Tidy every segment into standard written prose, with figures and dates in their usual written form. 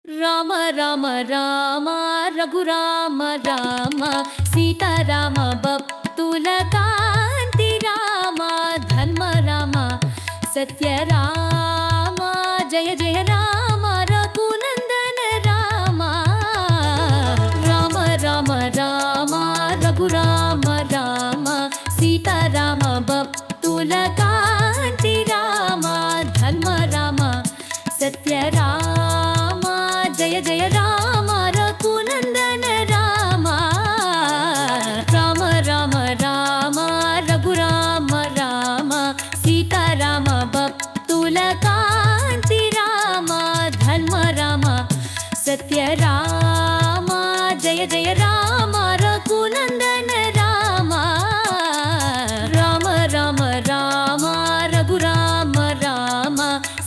రామ రామ రామ రఘురామ రామ సీతారామ భక్తుల కాంతి రామ ధర్మ రామ సత్య రామ జయ జయ రామ రఘునందన రామ రామ రామ రామ రఘురామ రామ సీతారామ భక్తుల కాంతి రామ ధర్మ రామ సత్య రామ జయ జయ రామ రఘునందన రామ రామ రామ రామ రఘురామ రామ సీతారామ భక్తుల కాంతి రామ ధర్మ రామ సత్య రామ జయ జయ రామ రఘునందన రామ రామ రామ రామ రఘురామ రామ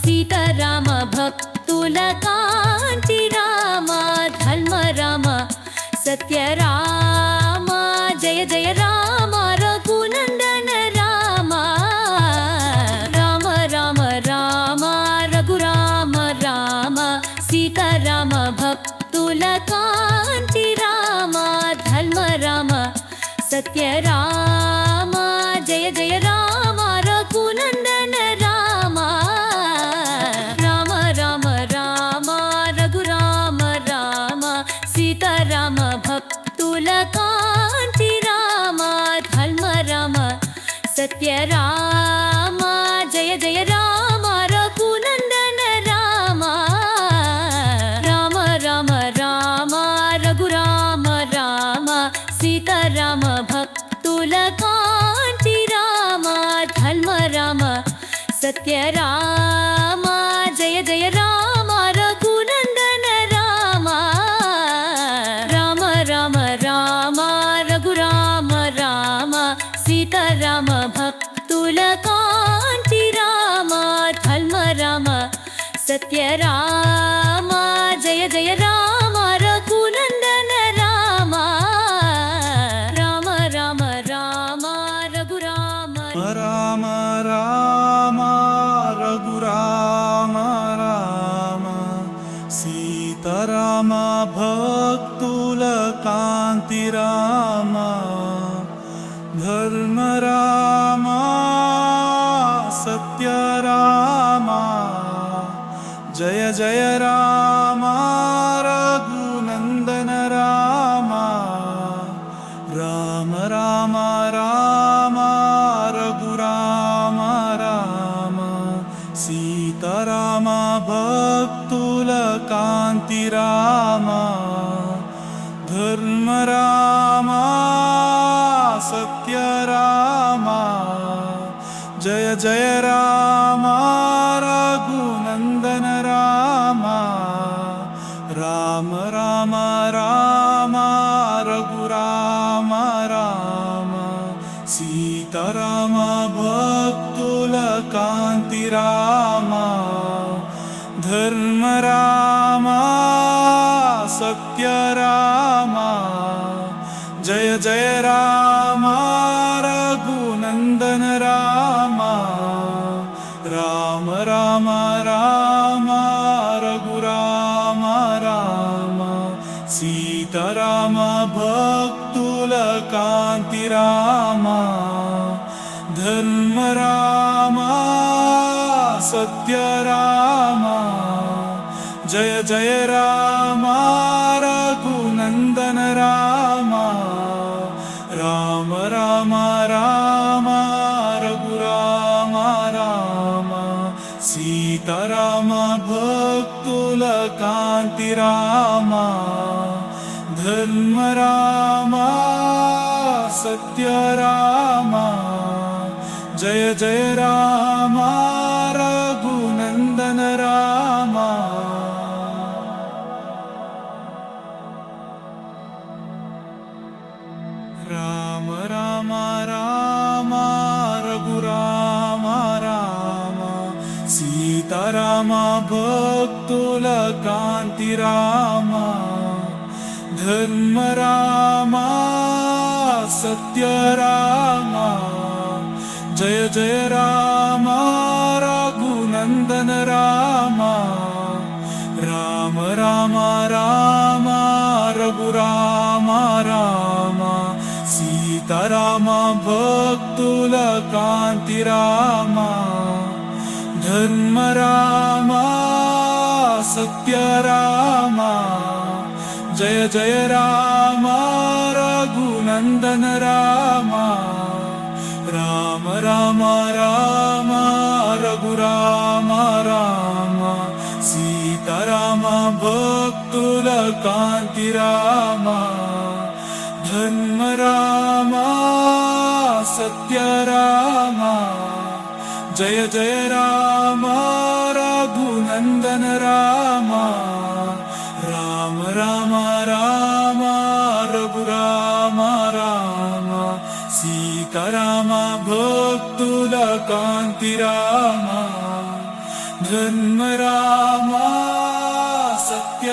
సీతారామ భక్తుల కాంతి రామ ధర్మ రామ సత్య రామ జయ జయ రామ రఘునందన రామ రామ రామ రామ రఘురామ రామ సీతారామ భక్తుల కాంతి రామ ధర్మ రామ సత్య రామ జయ జయ రామ రఘునందన రామ రామ రామ రామ రఘురామ రామ సీతారామ భక్తుల కాంతి రామ ధర్మ రామ సత్య రామ జయ జయ రామ రఘునందన రామ రామ రామ రామ రఘురామ రామ సీతారామ భక్తుల కాంతి రామ ధర్మ రామ సత్య రామ జయ జయ రామ రఘునందన రామ రామ రామ రామ రఘురామ రామ సీతారామ భక్తుల కాంతి రామ ధర్మ రామ సత్య రామ జయ జయ రామ రఘునందన రామ రామ రామ రామ రఘురామ రామ రామ రఘురామ రామ సీతారామ భక్తుల కాంతి రామ ధర్మ రామ సత్య రామ జయ జయ రామ రఘునందన రామ రామ రామ రామ రఘురామ రామ సీతారామ భక్తుల కాంతి రామ ధర్మ రామ సత్య రామ జయ జయ రామ రఘునందన రామ రామ రామ రామ రఘురామ రామ సీతారామ భక్తుల కాంతి రామ ధర్మ రామ సత్య రామ జయ జయ రామ రఘునందన రామ రామ రామ రామ రఘురామ రామ సీతారామ భక్తుల కాంతి రామ ధర్మ రామ సత్య రామ జయ జయ రామ రఘునందన రామ రామ రామ రామ రఘురామ రామ సీతారామ భక్తుల కాంతి రామ ధర్మ రామ సత్య రామ జయ జయ రామ రఘునందన రామ రామ రామ రామ రఘురామ రామ సీతారామ భక్తుల కాంతి రామ ధర్మ రామ సత్య రామ జయ జయ రామ రఘునందన రామ రామ రామ రామ రఘురామ రామ సీతారామ భక్తుల కాంతి రామ ధర్మ రామ సత్య రామ జయ జయ రామ రఘునందన రామ రామ రామ రామ రఘురామ రామ సీతారామ భక్తుల కాంతి రామ ధర్మ రామ సత్య రామ జయ జయ రామ రఘునందన రామ రామ రామ రామ రఘురామ రామ సీతారామ భక్తుల కాంతి రామ ధర్మ రామ సత్య